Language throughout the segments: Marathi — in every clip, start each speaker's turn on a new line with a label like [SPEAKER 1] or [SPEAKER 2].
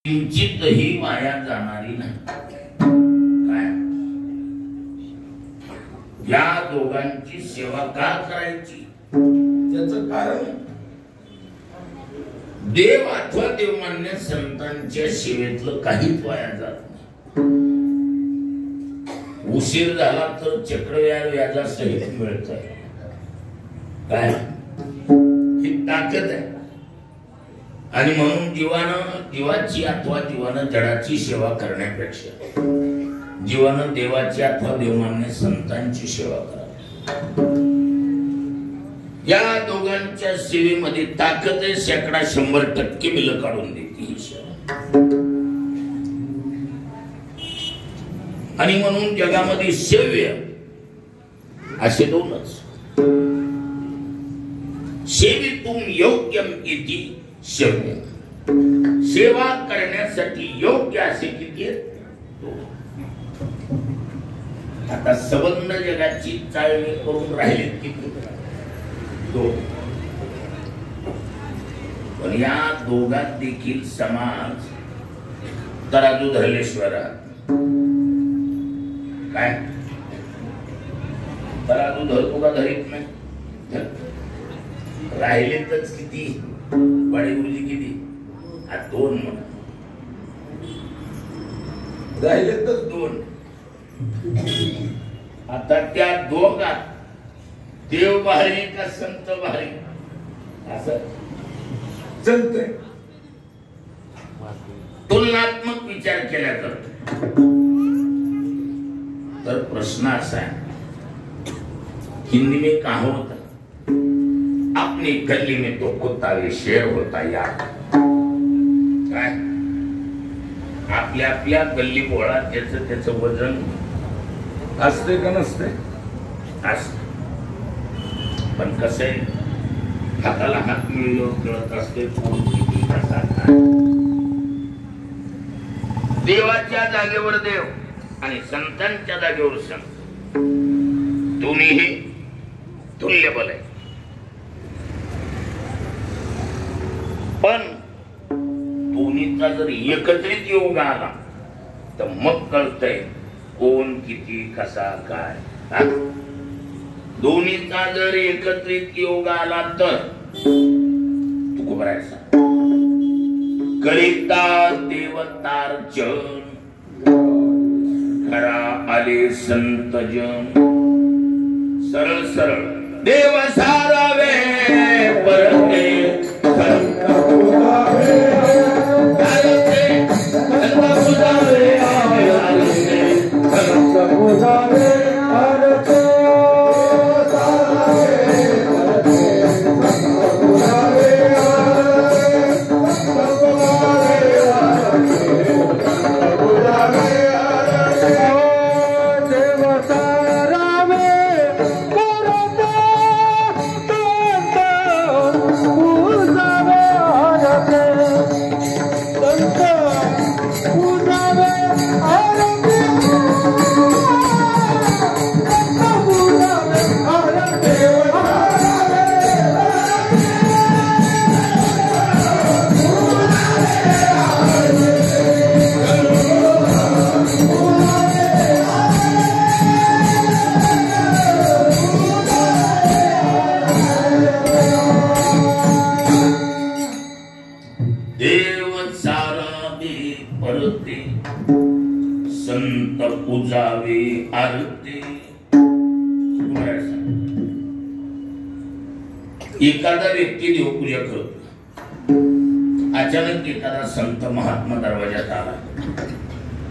[SPEAKER 1] किंचितही वाया जाणारी नाही। काय या दोघांची सेवा का करायची त्याचं कारण देव अथवा देवमान्य संतांच्या सेवेतलं काहीच वाया जात नाही। उशीर झाला तर चक्रव्याज व्याजासहित मिळत आहे। काय ही ताकद आहे। आणि म्हणून जीवाची अथवा जीवानं जडाची सेवा करण्यापेक्षा जीवानं देवाची अथवा देवमान्य संतांची सेवा करा। या दोघांच्या सेवेमध्ये ताकद आहे। 100% बिल काढून देते ही सेवा। आणि म्हणून जगामध्ये सेव्य असे दोनच। सेवितुम योग्यम इति सेव्य, सेवा करण्यासाठी योग्य असे किती आता संबंध जगाची चाळणी करून राहिले किती दोन। पण या दोघात देखील समाज तराजू धरलेश्वर काय तराजू धरतो का धरीत नाही। राहिले तर किती बडे गुरुजी किती दोन म्हणा राहिले तर दोन। आता त्या दोघात देव भारी का संत भारी असं चलतंय। तुलनात्मक विचार केला तर प्रश्न असा आहे, हिंदी में कहावत है, अपनी गली में तो कुत्ता भी शेर होता यार। काय आपल्या आपल्या गल्ली बोळात त्याचं वजन असते का नसते असते। पण कसं आहे, हाताला हात मिळलो कळत असते कोण किती कसा काय। देवाच्या जागेवर देव आणि संतांच्या जागेवर संत दोन्हीही तुल्यबल आहे। पण दोन्हीचा जर एकत्रित योग आला तर मग कळतंय कोण किती कसा काय। दोन्हीचा जर एकत्रित योग आला तर तू कुबरायचा करिता देवतार्चन खरा आले संत जन। सरळ सरळ देव सारावे परते संत पुजावे संत पुजावे संत पूजावे आरती। एखादा व्यक्ती देवपूजा करतो, अचानक एखादा संत महात्मा दरवाजात आला,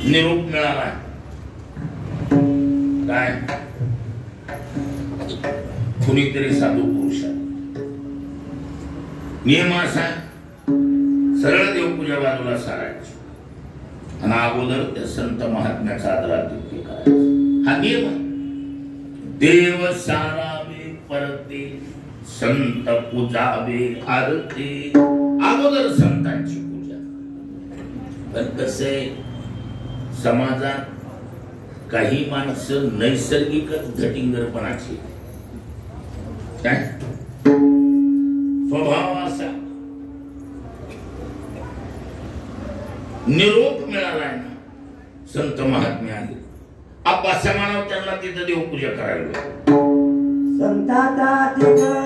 [SPEAKER 1] निरोप मिळाला काय कुणीतरी साधू पुरुष आहे। नियम असा सरळ देवपूजा बाजूला सारायची आणि अगोदर त्या संत महात्म्याचा आदरातिथ्य करायचा हा नियम आहे। देव सारावे परते संत पूजावे आरती, अगोदर संतांची पूजा। पण कसे समाजात काही माणसं नैसर्गिकच झटिंगरपणाची काय स्वभाव असा निरोप मिळालाय ना, संत महात्मे आले. आप्पासा मानव त्यांना तिथं देवपूजा करायला.
[SPEAKER 2] संताचा देवपूजा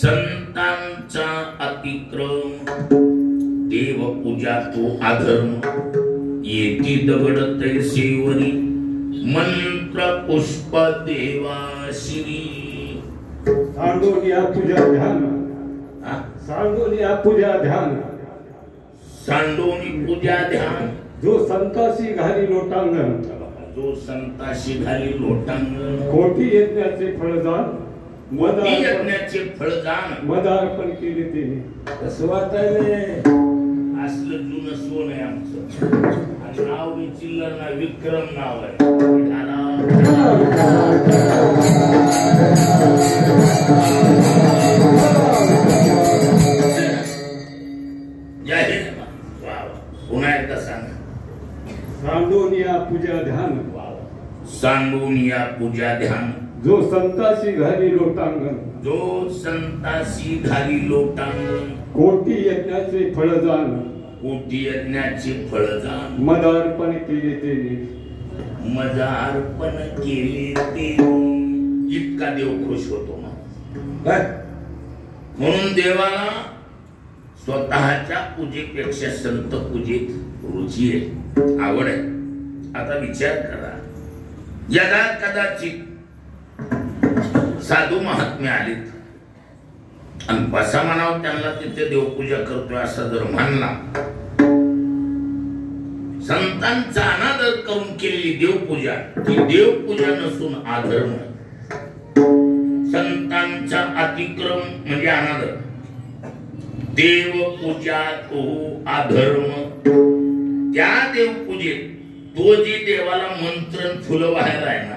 [SPEAKER 1] संतांचा अतिक्रम, देवपूजा तो अधर्म. येती दगड तैसेवरी, मंत्र पुष्प देवाशिरी.
[SPEAKER 3] सांडोलिया पूजा ध्यान, सांडोलिया पूजा ध्यान,
[SPEAKER 1] सांडोनी पूजा ध्यान.
[SPEAKER 3] जो संताशी घाली लोटांगण,
[SPEAKER 1] जो संताशी घाली लोटांगण.
[SPEAKER 3] कोटी यज्ञाचे फळदान,
[SPEAKER 1] यज्ञाचे फळदान.
[SPEAKER 3] मदार्पण केले ते.
[SPEAKER 1] कसं वाटायले असलं जुनं सोन आहे आमचं. आणि नाव विचिल्लर ना, विक्रम नाव आहे. पुन्हा एकदा सांगा.
[SPEAKER 3] सांडोनिया पूजा ध्यान,
[SPEAKER 1] सांडोनिया पूजा ध्यान.
[SPEAKER 3] जो संताशी घाली लोटांगण,
[SPEAKER 1] जो संताशी घाली लोटांगण.
[SPEAKER 3] कोटी यज्ञाचे फळदान,
[SPEAKER 1] कोटी यज्ञाचे फळदान.
[SPEAKER 3] मदार्पण केले ते.
[SPEAKER 1] मदार्पण केले ते. इतका देव खुश होतो ना. म्हणून देवाला स्वतःच्या पूजेपेक्षा संत पूजेत रुची आहे, आवड आहे. आता विचार करा, यदा कदाचित साधू महात्मे आलेत आणि बसा म्हणावं त्यांना तिथे देवपूजा करतोय असं जर म्हणला, संतांचा अनादर करून केलेली देवपूजा ती देवपूजा नसून अधर्म. संतांचा अतिक्रम म्हणजे अनादर. देवपूजा तो अधर्म. त्या देवपूजेत तो जे देवाला मंत्रण फुलं व्हायला आहे ना,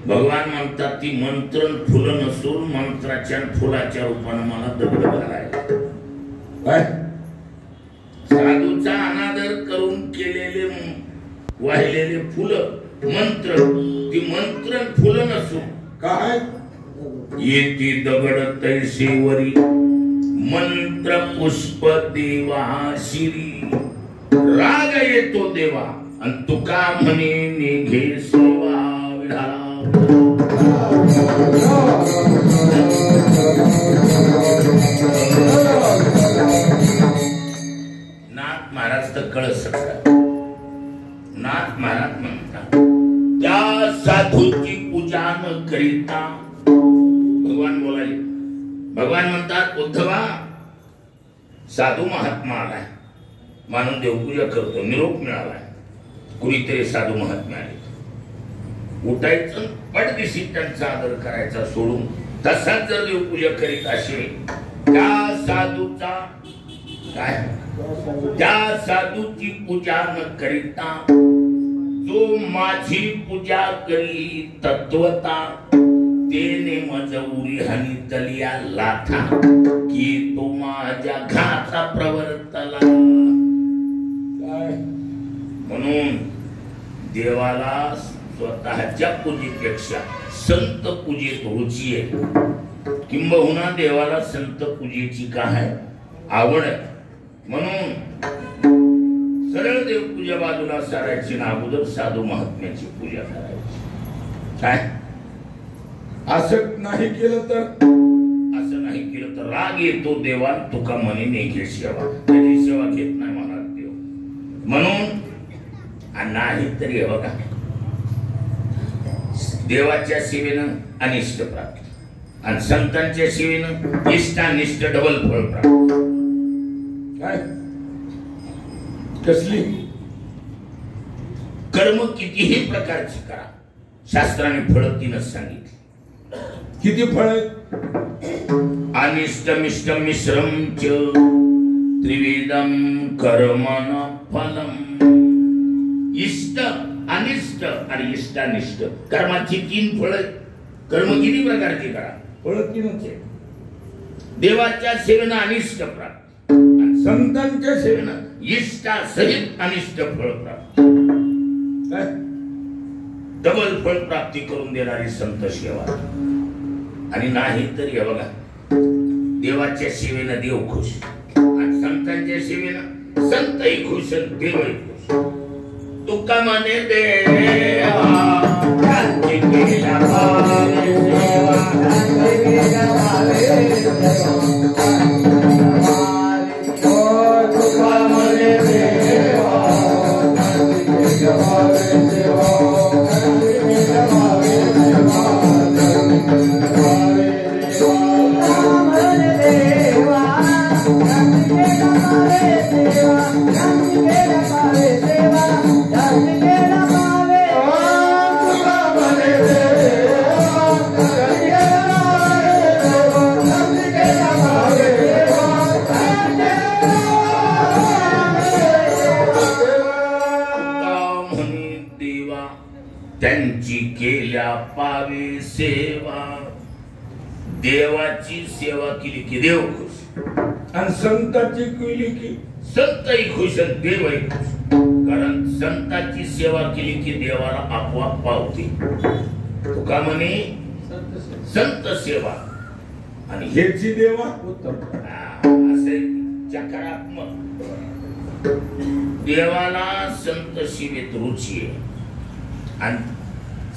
[SPEAKER 1] भगवान म्हणतात ती मंत्रण फुलं नसून मंत्राच्या फुलाच्या रूपानं मला दगड घालायला. काय साधूचा अनादर करून केलेले वाहिलेले फुलं मंत्र, ती मंत्रण फुलं नसून काय येती दगड तैसेवरी, मंत्र पुष्प देवाशिरी. राग येतो देवा आणि तुका म्हणे निघे सेवा विढाला. नाथ महाराज तर कळत शकतात. नाथ महाराज म्हणतात त्या साधूची पूजा न करिता. भगवान बोलायले, भगवान म्हणतात उद्धवा, साधू महात्मा आलाय, मानून देवपूजा करतो, निरोप मिळालाय. कुणीतरी साधू महात्मे आले, उठायचं पटदिशी त्यांचा आदर करायचा सोडून तसाच जर देवपूजा करीत असेल, त्या साधूचा काय, त्या साधूची पूजा न करिता जो माझी पूजा करी तत्वता, तेने मज उरी हानी तलिया लाथा, की तो माझ्या घाचा प्रवर्तला. म्हणून देवाला स्वतःच्या पूजेपेक्षा संत पूजेत रुची आहे. किंबहुना देवाला संत पूजेची काय आवड आहे. म्हणून सरळ देवपूजा बाजूला सारायची ना, अगोदर साधू महात्म्याची पूजा करायची. काय असं नाही केलं तर राग येतो देवा, तुका म्हणे नेघे सेवा. त्याची सेवा घेत नाही म्हणा देव. म्हणून नाही तरी हे बघा, देवाच्या सेवेनं अनिष्ट प्राप्त आणि संतांच्या सेवेनं इष्टानिष्ट डबल फळ प्राप्त. काय कसली कर्म कितीही प्रकारची करा, शास्त्राने फळ तीनच सांगितली. किती फळ? अनिष्ट मिष्ट मिश्रम च त्रिवेदम कर्मण फलम. इष्ट अनिष्ट आणि इष्टानिष्ट कर्माची 3 फळं. कर्म किती प्रकारची करा, फळं 3च आहे. देवाच्या सेवेनं अनिष्ट प्राप्त आणि संतांच्या सेवेनं इष्टासहित अनिष्ट फळ प्राप्त. काय डबल फळ प्राप्ती करून देणारी संत सेवा. आणि नाही तर हे बघा, देवाच्या सेवेनं देव खुश आणि संतांच्या सेवेनं संतही खुश आणि देवही खुश. तुका म्हणे देवा क्रांती केला भावे सेवा, क्रांती केला भावे तुका म्हणे देवा क्रांती केला भावे सेवा, क्रांती केला भावे सेवा, त्यांची केल्या पावे सेवा. देवाची सेवा केली की देव खुश आणि संताची केली की संतही खुश आणि देवही खुश. कारण संताची सेवा केली की देवाला आपोआप पावते. तुका म्हणे संत सेवा आणि हेची देवा उत्तम. असे चक्रात्मक. देवाला संत सेवेत रुची आहे आणि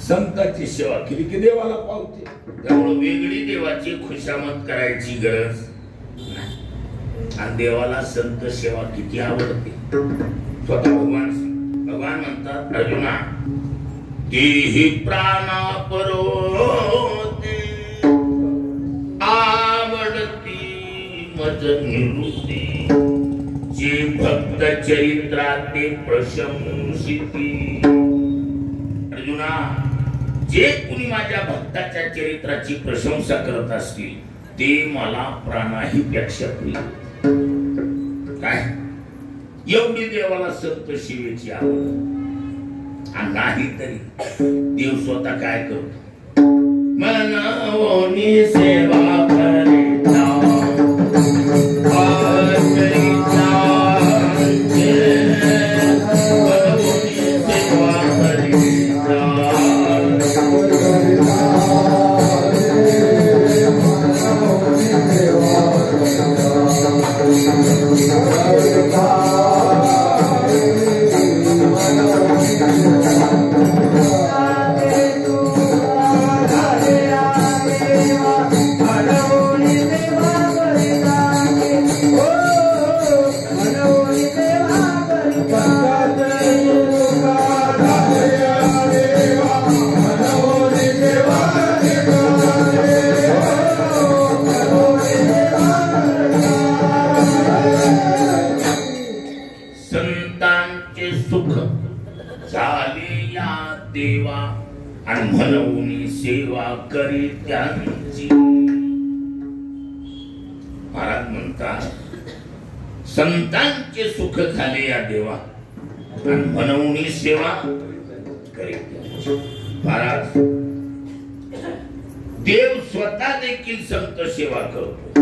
[SPEAKER 1] संताची सेवा केली की देवाला पावते. त्यामुळे वेगळी देवाची खुशामत करायची गरज नाही. आणि देवाला संत सेवा किती आवडते. स्वतः भगवान म्हणतात अर्जुना, देहि प्राणा परोते आवडती मज निवृत्ती, जे भक्त चरित्राते प्रशंसिती. अर्जुना, जे कुणी माझ्या भक्ताच्या चरित्राची प्रशंसा करत असतील ते मला प्राणाही पेक्षा प्रिय. काय एवढी देवाला संत सेवेची आवड. आणि नाही तरी देव स्वतः काय करतो, मनावोनी सेवा करीता देवा आणि म्हणून सेवा करी त्यांची. महाराज म्हणतात संतांचे सुख झाले या देवा आणि म्हणून सेवा करी त्यांची. महाराज देव स्वतः देखील संत सेवा करतो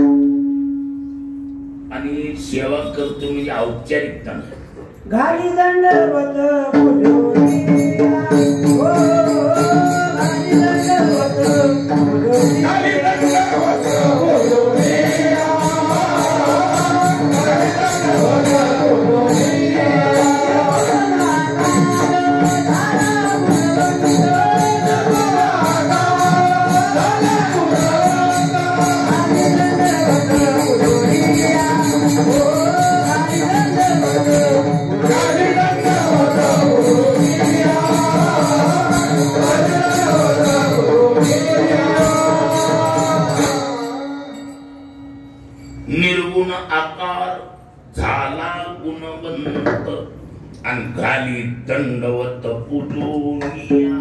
[SPEAKER 1] आणि सेवा करतो म्हणजे औपचारिकता नाही.
[SPEAKER 2] घाली दंडवत पुजोनिया, ओ घाली दंडवत पुजोनिया, घाली दंडवत पुजोनिया, घाली दंडवत पुजोनिया.
[SPEAKER 1] निर्गुण आकार झाला गुणवंत आणि घाली दंडवत पूजोनिया.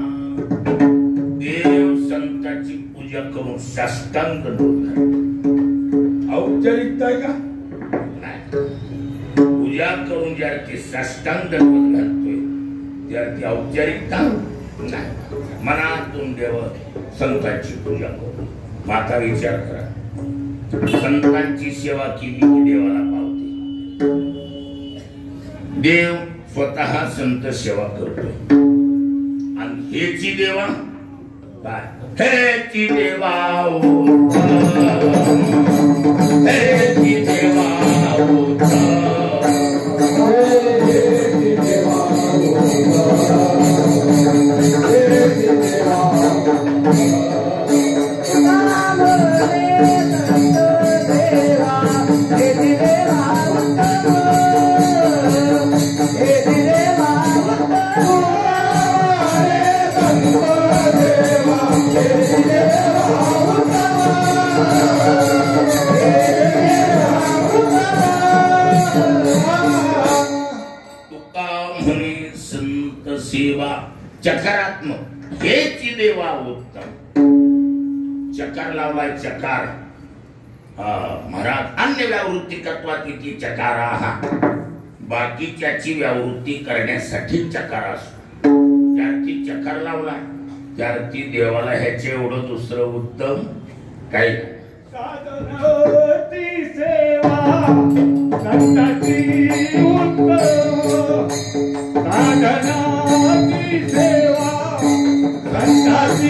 [SPEAKER 1] देव संताची पूजा करून साष्टांग दंडवत. औपचारिकता आहे का नाही. पूजा करून ज्या ते साष्टांग दंडवत घालतोय विद्यार्थी औपचारिकता नाही, मनातून देव संतांची पूजा करू. माता विचार करा, संतांची सेवा केली की देवाला पावते. देव स्वतः संत सेवा करतोय. आणि हेची देवा काय, हेची देवा हेची देवा चकारात्मक हेची देवा उत्तम. चकार लावलाय, चकार महाराज अन्य व्यावृत्ती तत्वात इथे चकाराहा, बाकीच्याची व्यावृत्ती करण्यासाठी चकार असतो. ज्याची चकार लावलाय त्याची देवाला ह्याचे एवढं दुसरं उत्तम काही
[SPEAKER 3] साधनाची सेवा संतांची उत्तम, साधनाची सेवा संतांची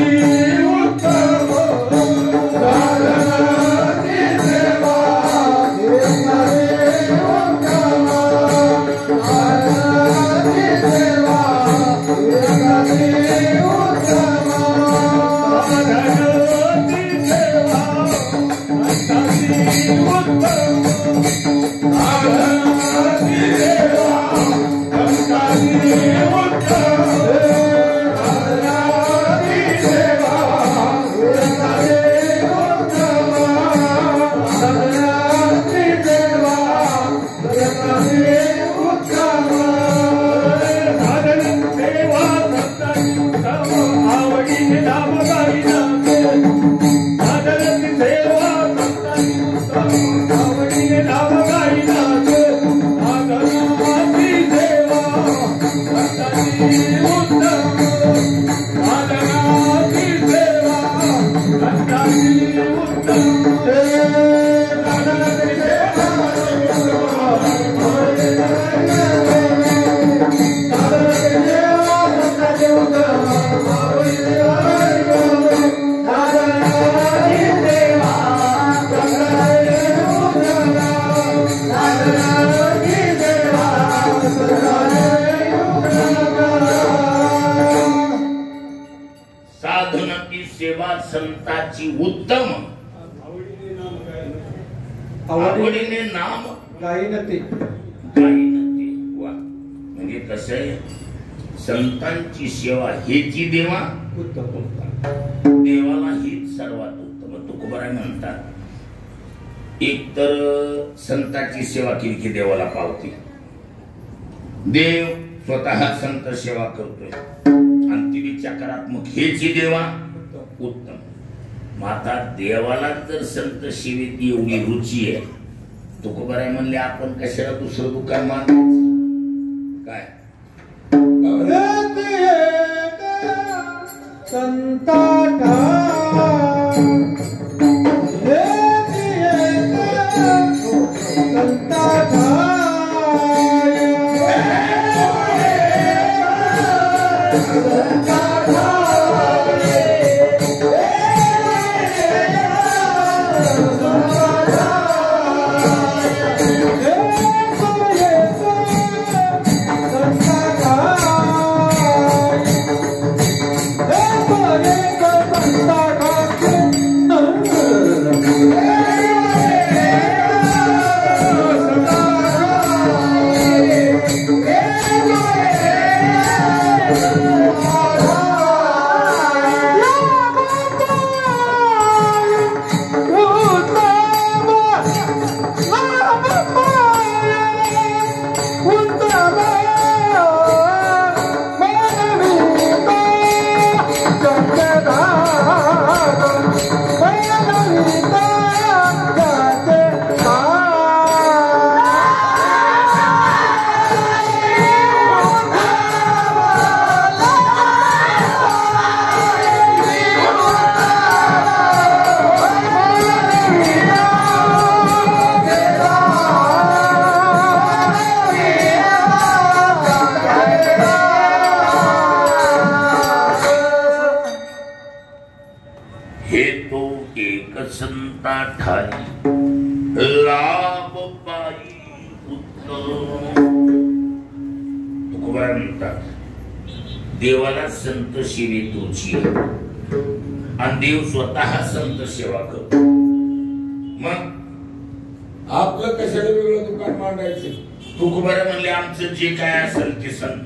[SPEAKER 3] उत्तम, साधनाची सेवा संतांची उत्तम, साधनाची सेवा संतांची उत्तम, साधनाची सेवा संतांची उत्तम, साधनाची सेवा संतांची
[SPEAKER 1] संतांची उत्तम, आवडीने नाम
[SPEAKER 2] गायनते.
[SPEAKER 1] गायनते. वा, म्हणजे कसं आहे, संतांची सेवा हेची देवा
[SPEAKER 2] उत्तम.
[SPEAKER 1] देवाला हीच सर्वात उत्तम. तुकोबाराय म्हणतात, एक तर संतांची सेवा केली की देवाला पावते. देव स्वतः संत सेवा करतोय आणि ती चकारात्मक हेची देवा उत्तम. माता देवाला जर संत सेवेत एवढी रुची आहे, तुकोबाराय म्हणले आपण कशाला दुसरं दुकान मानायचं काय. संता ठाई लाभ पाई उत्तम. तुकोबा म्हणतात देवाला संत सेवे तुझी आणि देव स्वतः संत सेवा करतो. मग
[SPEAKER 3] आपलं कशाला वेगळं दुकान मांडायचं?
[SPEAKER 1] तुकोबा म्हणले आमचं जे काय असेल ते संत.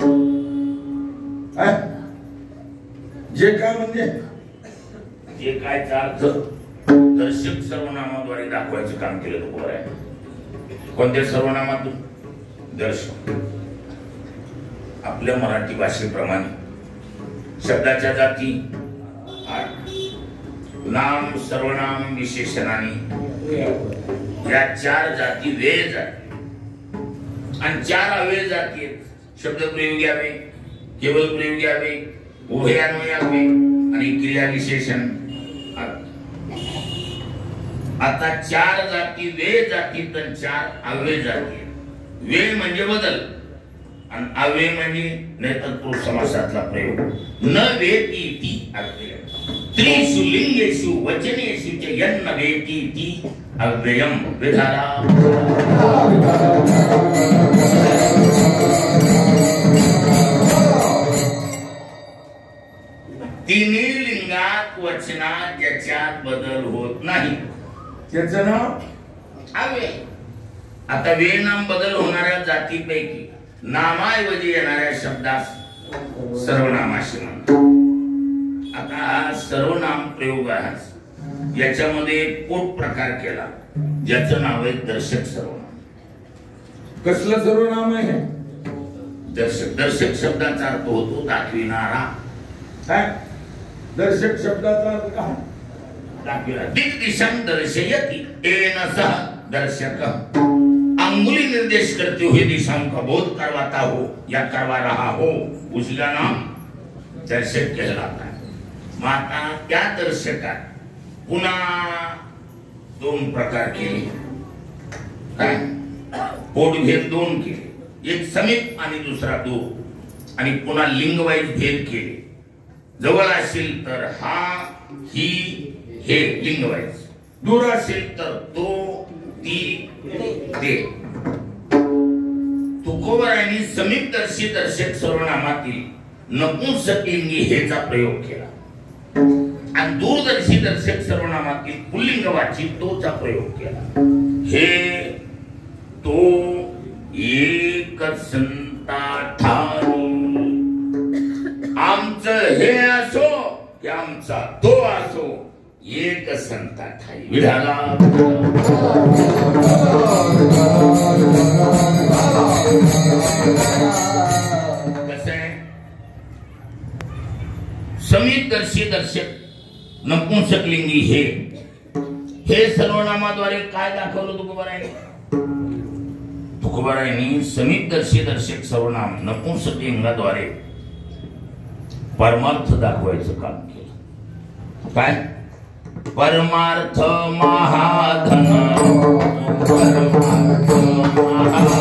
[SPEAKER 3] जे काय म्हणजे
[SPEAKER 1] जे कायचा अर्थ दर्शक सर्वनामाद्वारे दाखवायचं काम केलं तुकोबा. कोणत्या सर्वनामातून? दर्शक. आपल्या मराठी भाषेप्रमाणे शब्दाच्या जाती 8. नाम सर्वनाम विशेषणाने या 4 जाती वेळ जाती आणि 4 अव्यय जाती आहेत. शब्द प्रयोगी यावे, केवळ प्रयोगी यावे, उभयान्वय यावे आणि क्रिया विशेषण. आता 4 जाती वेळ जाती तर 4 अव्यय जाती. वेळ म्हणजे बदल आणि अव्यय म्हणजे नाहीतर तो समासातला प्रयोग. न वेती ती अव्यय. त्रिषु लिंगेषु वचनेषु च यन्न वेती ती अव्ययम विधारा. तिन्ही लिंगात वचनात ज्याच्यात बदल होत नाही
[SPEAKER 3] त्याचं नाव
[SPEAKER 1] अव्यय. आता वे नाम बदल होणाऱ्या जातीपैकी नामाऐवजी येणाऱ्या शब्दास सर्वनामाशी म्हणतात. आता हा सर्वनाम प्रयोग आहे. याच्यामध्ये पोट प्रकार केला ज्याचं नाव आहे दर्शक सर्वनाम.
[SPEAKER 3] कसलं सर्वनाम आहे?
[SPEAKER 1] दर्शक. दर्शक शब्दाचा अर्थ होतो दाखविणारा.
[SPEAKER 3] काय दर्शक शब्दाचा अर्थ काय?
[SPEAKER 1] दाखविणारा. दिग्दिशं दर्शयति तेन सह दर्शक. अंगुली निर्देश करते हुए दिशाओं का बोध करवाता हो या करवा रहा हो उसका नाम दर्शक कहलाता है. माता त्या दर्शकात पुन्हा 2 प्रकार केले. काय? पोटभेद 2 केले. एक समीप आणि दुसरा दूर आणि पुन्हा लिंगवाईज भेद केले. जवळ असेल तर हा ही हे लिंगवाईज. दूर असेल तर तो ती ते. तुकोबारांनी समीपदर्शी दर्शक सर्वनामातील नपुंसकलिंगी हेचा प्रयोग केला आणि दूरदर्शी दर्शक सर्वनामातील पुल्लिंगवाची तोचा प्रयोग केला. हे तो एक संता ठाई. आमचं हे असो की आमचा तो असो एक संता ठाई विधाला. कसं आहे? समीपदर्शी दर्शक नपुंसकलिंगी हे सर्वनामाद्वारे काय दाखवलं तुकोबारायांनी? तुकोबारायांनी समीपदर्शी दर्शक सर्वनाम नपुंसकलिंगाद्वारे परमार्थ दाखवायचं काम केलं. काय? परमार्थ महाधन. परमार्थ महाधन.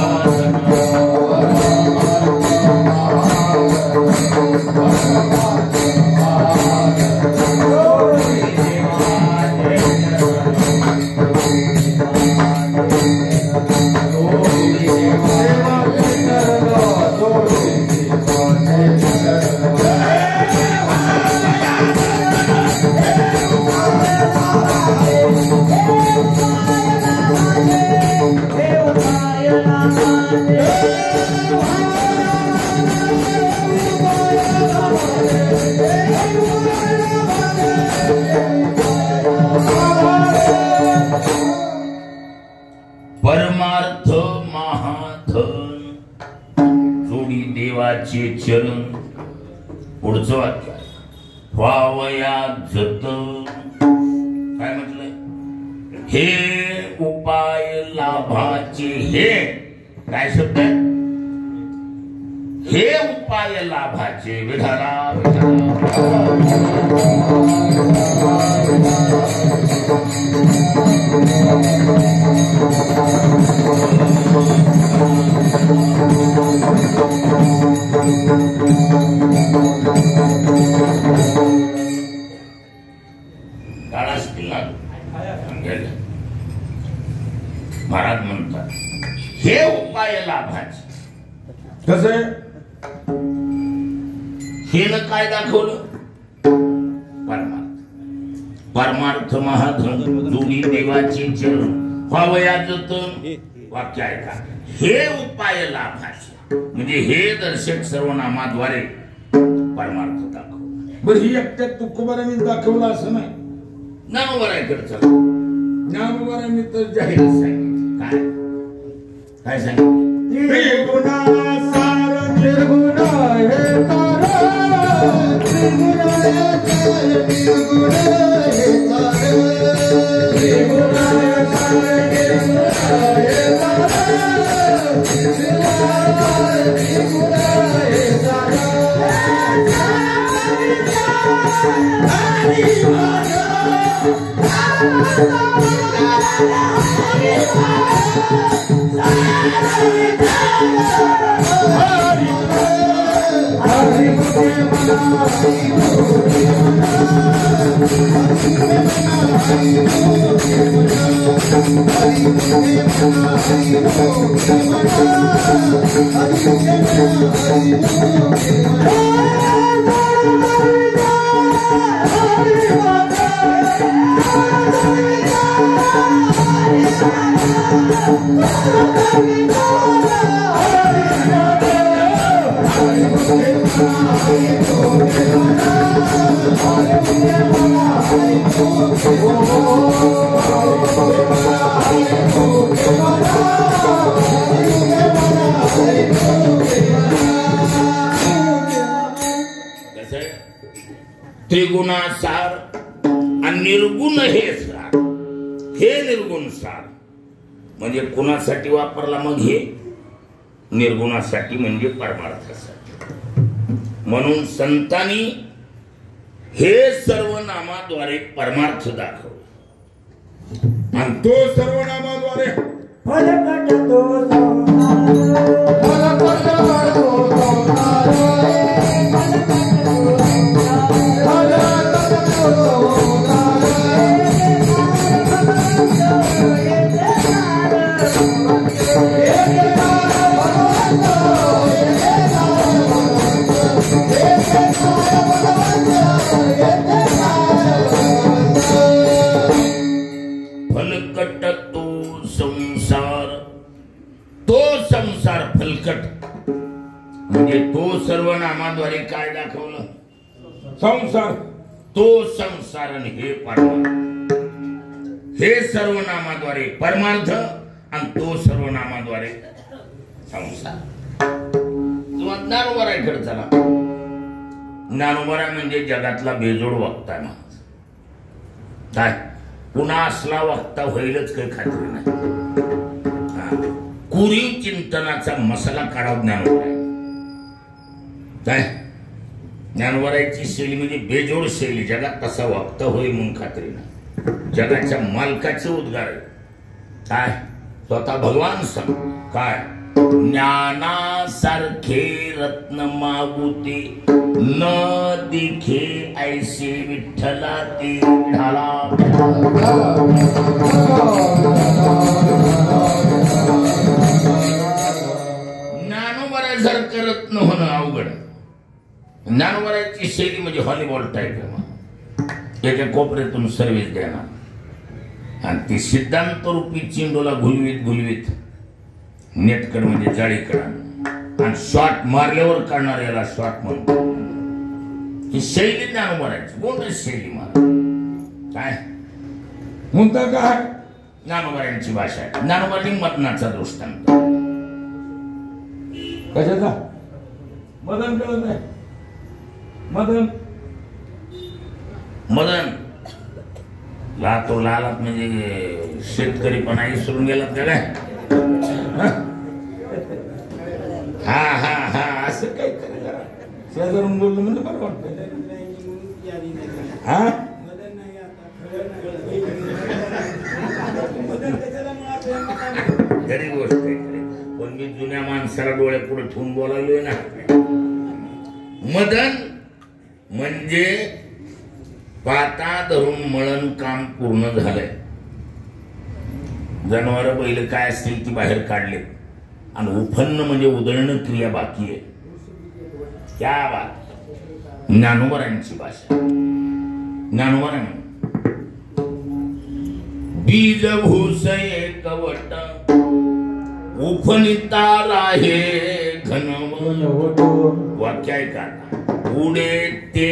[SPEAKER 1] परमार्थ महाधन. जोडी देवाचे चरण. पुढचं वाक्य व्हावया जत. काय म्हटलंय? हे उपाय लाभाचे. हे काय शब्द आहे? हे उपाय लाभाचे विधारा. काळा असतील ना
[SPEAKER 3] कसं आहे?
[SPEAKER 1] हे न काय दाखवलं? परमार्थ. परमार्थ महाधन दोन्ही देवाची चरण व्हावया जतन. वाक्य ऐका. हे उपाय लाभाचे म्हणजे हे दर्शक सर्वनामाद्वारे परमार्थ दाखवला.
[SPEAKER 3] बरं ही एकट्या तुकोबारांनी दाखवलं असं नाही.
[SPEAKER 1] ज्ञानोबाराकडे चला.
[SPEAKER 3] ज्ञानोबारांनी तर जाहीर
[SPEAKER 1] सांगितलं. काय काय सांगितलं?
[SPEAKER 3] त्रिगुणा सार निर्गुण हे तार. त्रिगुण निर्गुण हे तार. त्रिगुण सार निर्गुण हे तार. त्रिगुण हे तार. त्रिगुणासार आणि निर्गुण हे सार. हे निर्गुण सार म्हणजे कुणासाठी वापरला? मग हे निर्गुणासाठी म्हणजे परमार्थासाठी. म्हणून संतांनी हे सर्वनामाद्वारे परमार्थ दाखवला आणि तो सर्वनामाद्वारे
[SPEAKER 2] फलकट तो
[SPEAKER 1] म्हणजे तो सर्वनामाद्वारे काय दाखवलं?
[SPEAKER 3] संसार.
[SPEAKER 1] तो संसार आणि हे परमार्थ. हे सर्वनामाद्वारे परमार्थ आणि तो सर्वनामाद्वारे संसार. तुम्हा ज्ञानोबाराकडे चला. ज्ञानोबारा म्हणजे जगातला बेजोड वक्ता आहे महाराज. काय पुन्हा असला वक्ता होईलच काही खात्री नाही. कुरी चिंतनाचा मसाला काढाव ज्ञानोबा. काय ज्ञानोबाराची शैली म्हणजे बेजोड शैली. जगात तसा वक्ता होईल म्हणून खात्री नाही. जगाच्या मालकाचे उद्गार आहे. काय स्वतः भगवान सांग. काय ज्ञानासारखे रत्न मागुते न दिखे ऐसे विठ्ठला ते ढाला. ज्ञानोबारासारखं रत्न होणं अवघड. ज्ञानोबाराची शैली म्हणजे हॉलीबॉल टाईप आहे. एका कोपऱ्यातून सर्व्हिस देणार आणि ती सिद्धांत रूपी चिंडोला घुलवीत घुलवीत नेटकड म्हणजे जाळीकडा आणि शॉट मारल्यावर काढणार याला शॉट म्हणतो. ही शैली ज्ञानोबाराची गोंधळ शैली. मला काय
[SPEAKER 3] म्हणता काय
[SPEAKER 1] ज्ञानोबारांची भाषा आहे. ज्ञानोबारांनी मदनाचा दृष्टांत.
[SPEAKER 3] कशाचा? मदन कळत नाही. मदन
[SPEAKER 1] मदन लातो लालात म्हणजे शेतकरी पण विसरून गेलात का काय?
[SPEAKER 3] हा हा हा असं काहीतरी जरा शेजारून बोललो म्हणजे बरं वाटतं. हा
[SPEAKER 1] खरी गोष्ट आहे. पण मी जुन्या माणसाला डोळे पुढे ठेवून बोलावलोय ना. मदन म्हणजे पाता धरून मळण काम पूर्ण झालंय. जनावर बैल काय असतील ती बाहेर काढले. आणि उफन्न म्हणजे उधळणं क्रिया बाकी आहे. क्या बात. ज्ञानोबरांची भाषा. ज्ञानोबरांनी बीज भूस एकवट उफनिता राहे घनवट. वाक्य ऐका. उडे ते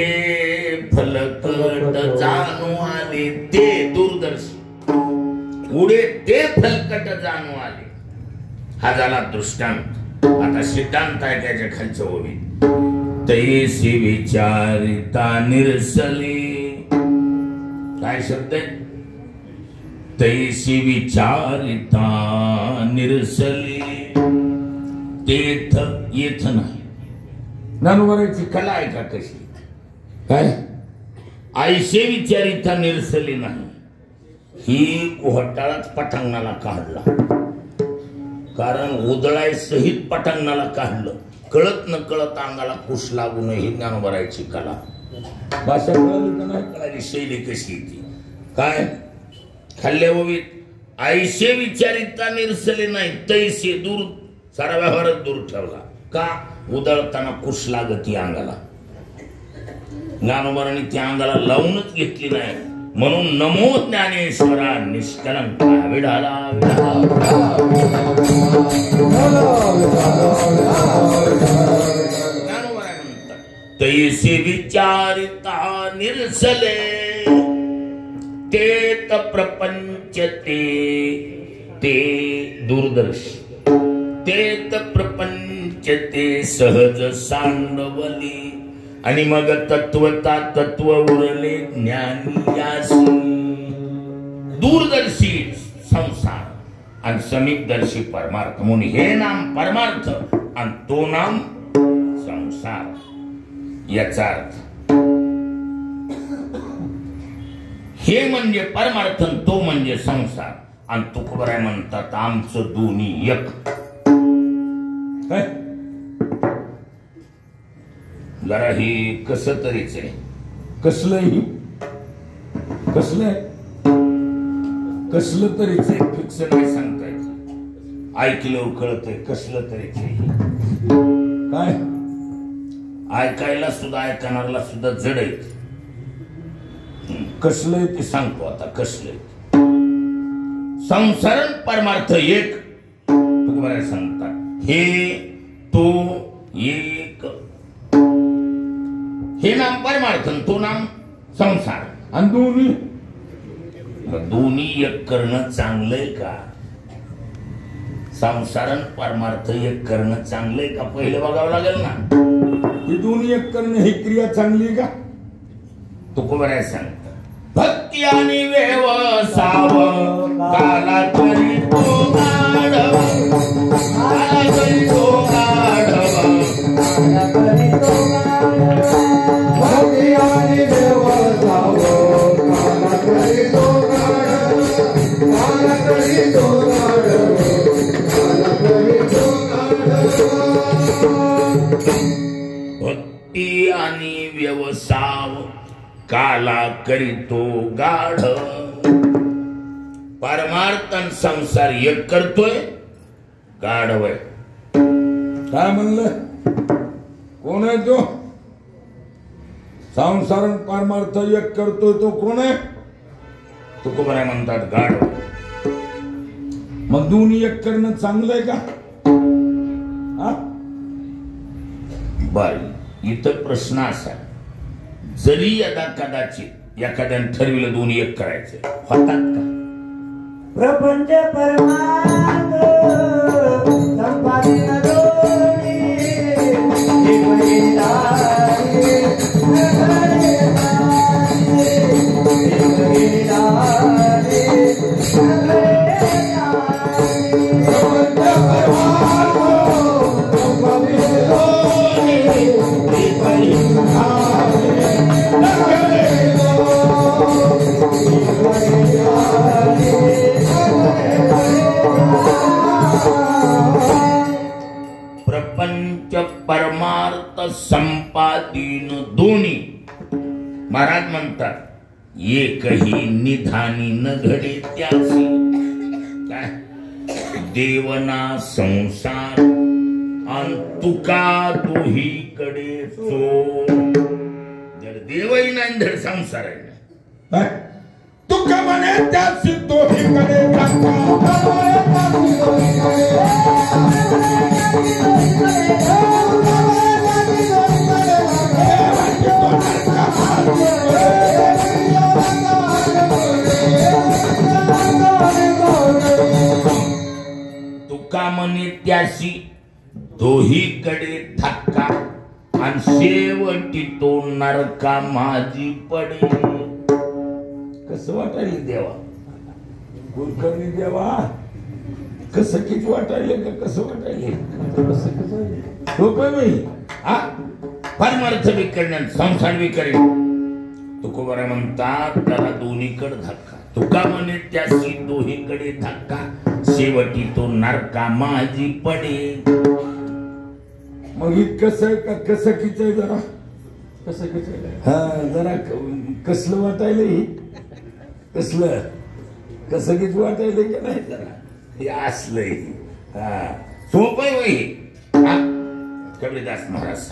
[SPEAKER 1] फलकट जाणू आले ते दूरदर्शी. उडे ते फलकट जाणू आले. हा झाला दृष्टांत. आता सिद्धांत आहे त्याच्या खालच्या ओळीत. तैसी विचारिता निरसली. काय शब्द आहे? तैसी विचारिता निरसली. तेथ येथ नाही. ज्ञानोबराची कला आहे का कशी? काय आयशे विचारिता निरसली नाही. ही घोटाळाच पटांगणाला काढला. कारण उदळाय सहित पटांगणाला काढलं. कळत न कळत अंगाला कुश लागू नये ही ज्ञानोबराची कला. भाषा कळाली का नाही कळाली? शैली कशी ती काय? खाल्ल्या ओवीत आयशे विचारिता निरसले नाही. तैसे दूर सारा व्यवहारच दूर ठेवला. का? उदळताना कुश लागत या अंगाला. ज्ञानोबरांनी त्या अंगाला लावूनच घेतली नाही. म्हणून नमो ज्ञानेश्वरा निष्कलंक विढाला तैसे विचारिता निरसले. तेत प्रपंच ते दूरदर्शी. तेत प्रपंच ते सहज सांडवली. आणि मग तत्वता तत्व उरले ज्ञानियासी. दूरदर्शी संसार आणि समीपदर्शी परमार्थ. म्हणून हे नाम परमार्थ आणि तो नाम संसार. याचा अर्थ हे म्हणजे परमार्थ तो म्हणजे संसार. आणि तुकोबराय म्हणतात आमचं दोन्ही एक. जरा ही कस तरीच आहे. कसलं ही कसलं कसलं तरीच आहे. फिक्स नाही सांगता येत. ऐकल्यावर कळतंय कसलं तरीच आहे. काय ऐकायला सुद्धा ऐकणारला सुद्धा जड आहे. कसलंय ते सांगतो आता. कसलंय संसारण परमार्थ एक. तुकोबराय सांगतात हे तो एक. हे नाम परमार्थ तो नाम संसार. आणि दोन्ही एक करणं चांगलंय का? संसारण परमार्थ एक करणं चांगलंय का? पहिले बघावं लागेल ना. ही दोन्ही एक करणं ही क्रिया चांगली का? तुकोबराय सांगतात भक्ती आणि व्यवसाव काला करी तो गाढव. काला करी तो गाढव. भक्ती आणि व्यवसाव काला करी तो गाढव. काला करी तो गाढव. काला करी तो गाढव. भक्ती आणि व्यवसाव काला करीतो गाढ. परमार्थ संसार एक करतोय गाढव आहे. काय म्हणलं? कोण आहे तो? संसार परमार्थ एक करतोय तो कोण आहे? तुकोबराय म्हणतात गाढव. मग दोन्ही एक करणं चांगलं आहे का? बर इथं प्रश्न असा जरी यदा कदाचित एखाद्याने ठरविलं दोन्ही एक करायचं होतात का?
[SPEAKER 2] प्रपंच परमार्थ संपादित दोन्ही
[SPEAKER 1] प्रपंच परमार्थ संपादीन दोन्ही. महाराज म्हणतात एकही निधानी न घडे त्यासी. काय देवना संसार आणि तुका दोहीकडे चोर. जर देवही नाही धड संसार आहे
[SPEAKER 3] काय? तुका म्हणे त्याची दोहीकडे
[SPEAKER 1] तुका म्हणे त्याशी दोहीकडे धक्का आणि शेवटी तो नरका माझी पडे.
[SPEAKER 3] कसं वाटायले देवा? कुलकर्णी देवा कसं किती वाटायले का कसं वाटायले? सोपं बाई.
[SPEAKER 1] हा परमार्थ बी करण्यात संसार बी करेल. तुकोबारा म्हणतात त्याला दोन्हीकडे धक्का. तुका म्हणे त्याशी दोहीकडे धक्का शेवटी तो नरका माझी पडे.
[SPEAKER 3] मग ही कसं का कसं किच आहे जरा कसं किच हा जरा कसलं वाटायले ही कसलं कसं किच वाटायले की नाही जरा
[SPEAKER 1] हे असलंय. हा सोपय वही. कबीरदास महाराज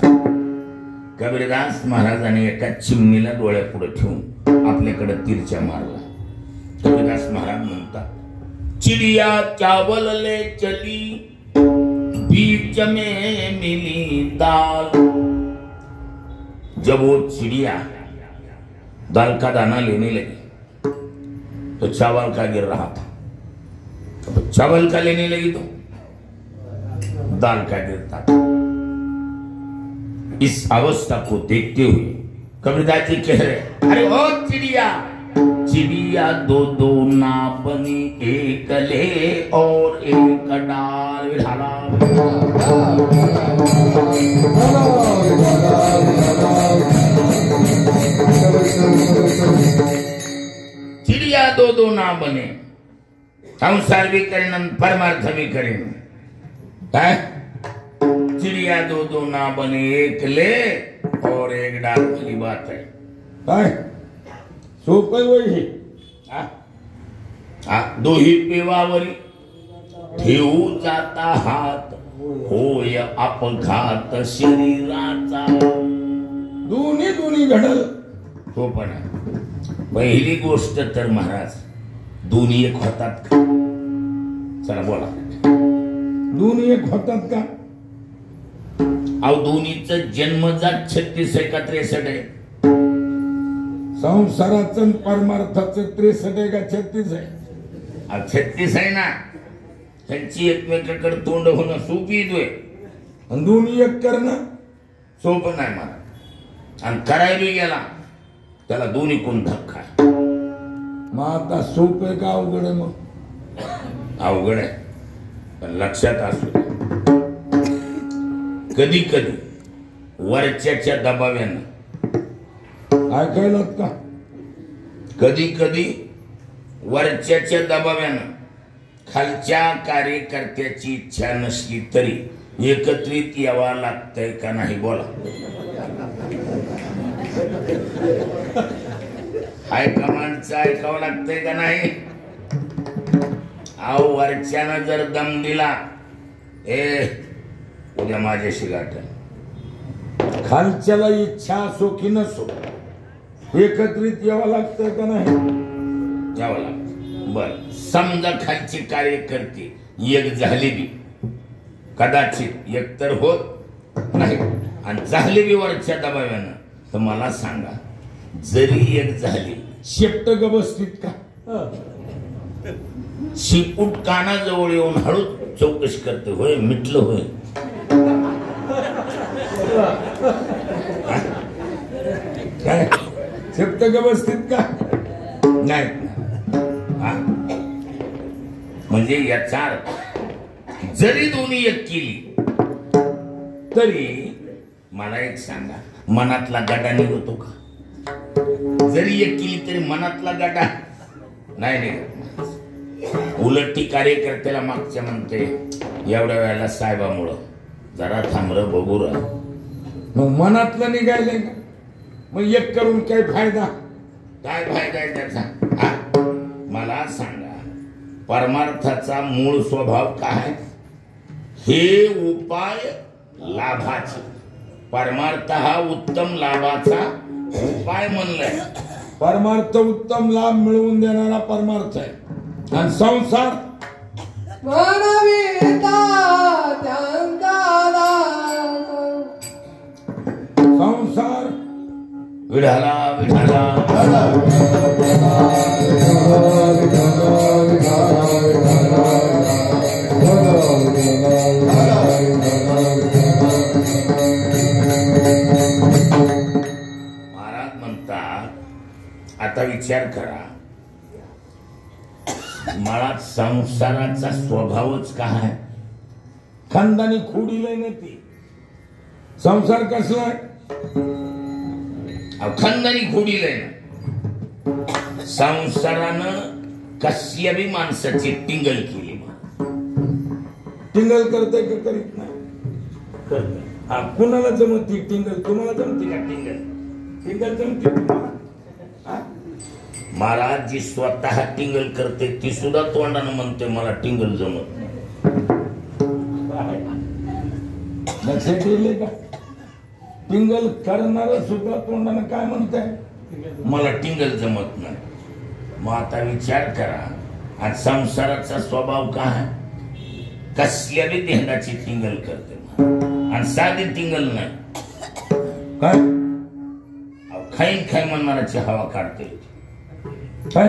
[SPEAKER 1] कबीरदास महाराजांनी एका चिमणीला डोळ्यापुढे ठेवून आपल्याकडे तिरच्या मारला. कबीरदास महाराज म्हणतात चिड़िया चावल ले चली बीच में मिली दाल. जब वो चिड़िया दाल का दाना लेने लगी तो चावल का गिर रहा था. तो चावल का लेने लगी तो दाल का गिरता था. इस अवस्था को देखते हुए कबीरदास जी कह रहे अरे ओ चिड़िया चिड़िया दो दो ना बनी एक ले और एक डाल ढाला. चिड़िया दो दो ना बने संसार भी करें परमार्थ भी करें. चिड़िया दो दो ना बने एक ले और एक डाल वाली बात है.
[SPEAKER 3] काय सोपं वही
[SPEAKER 1] दोही पेवावरी ठेवू जाता हात होय अपघात शरीराचा.
[SPEAKER 3] दोन्ही दोन्ही घडल.
[SPEAKER 1] हो पण पहिली गोष्ट तर महाराज दोन्ही एक होतात का? चला बोला.
[SPEAKER 3] दोन्ही एक होतात का?
[SPEAKER 1] अहो दोन्हीचं जन्मजात 36 आहे का 63 आहे?
[SPEAKER 3] संसाराचं परमार्थाचं 63 आहे का 36 आहे?
[SPEAKER 1] 36 आहे ना. त्यांची एकमेकाकडे तोंड होणं सोपी येतोय.
[SPEAKER 3] आणि दोन्ही एक करणं
[SPEAKER 1] सोपं नाही मला. आणि करायला गेला त्याला दोन्ही कोण धक्का आहे.
[SPEAKER 3] मग आता सोपं आहे का अवघड आहे? मग
[SPEAKER 1] अवघड आहे पण लक्षात असू दे. कधी कधी वरच्याच्या दबाव्यानं
[SPEAKER 3] ऐकायलात का?
[SPEAKER 1] कधी कधी वरच्याच्या दबाव्यानं खालच्या कार्यकर्त्याची इच्छा नसली तरी एकत्रित यावा लागतंय का नाही? बोला. हायकमांडचं ऐकावं लागतंय का नाही? अहो वरच्यानं जर दम दिला उद्या माझ्याशी गाठ.
[SPEAKER 3] खालच्याला इच्छा असो की नसो एकत्रित यावं लागतंय का नाही?
[SPEAKER 1] यावं लागतं. बर समजा खालची कार्यकर्ते एक झाले बी कदाचित एक तर होत नाही आणि झाले बी वरच्या दबाव्यानं तर मला सांगा जरी एक झाली
[SPEAKER 3] शेपट गबस्तीत का?
[SPEAKER 1] शिपूट कानाजवळ येऊन हळूच चौकशी करते होय मिटलं होय.
[SPEAKER 3] काय शेपट गबस्तीत का?
[SPEAKER 1] नाही. म्हणजे याचा अर्थ जरी दोन्ही एक केली तरी मला एक सांगा मनातला गडा निघतो का? जरी एक केली तरी मनातला गडा नाही निघत. उलट ती कार्यकर्त्याला मागच्या म्हणते एवढ्या वेळेला साहेबामुळं जरा थांबर बघू र.
[SPEAKER 3] मग मनातलं निघायलंय का? मग एक करून काय फायदा?
[SPEAKER 1] काय फायदा आहे त्याचा? मला सांगा परमार्थाचा मूळ स्वभाव काय? हे उपाय लाभाची परमार्थ हा उत्तम लाभाचा उपाय म्हणलाय.
[SPEAKER 3] परमार्थ उत्तम लाभ मिळवून देणारा परमार्थ आहे. आणि संसार संसार
[SPEAKER 1] विढाला विढाला महाराज म्हणतात आता विचार करा, मुळात संसाराचा स्वभावच काय?
[SPEAKER 3] खानदानी खोडी लय नाही ती. संसार कसला आहे?
[SPEAKER 1] खानदानी खोडील आहे ना. संसारानं कसल्या बी माणसाची टिंगल केली.
[SPEAKER 3] टिंगल करते का करीत नाही? करते. हा कुणाला जमती टिंगल? तुम्हाला जमती का टिंगल? टिंगल जमते तुम्हाला?
[SPEAKER 1] महाराज जी स्वतः टिंगल करते ती सुद्धा तोंडानं म्हणते मला टिंगल जमत नाही.
[SPEAKER 3] लक्षात येईल का? टिंगल करणार सुद्धा तोंडानं काय म्हणताय?
[SPEAKER 1] मला टिंगल जमत नाही. मग आता विचार करा, आणि संसाराचा स्वभाव काय? कसल्या बी देहाची टिंगल करते, आणि साधी टिंगल नाही.
[SPEAKER 3] काय
[SPEAKER 1] खाईन खाई म्हणणाराची हवा काढते.
[SPEAKER 3] काय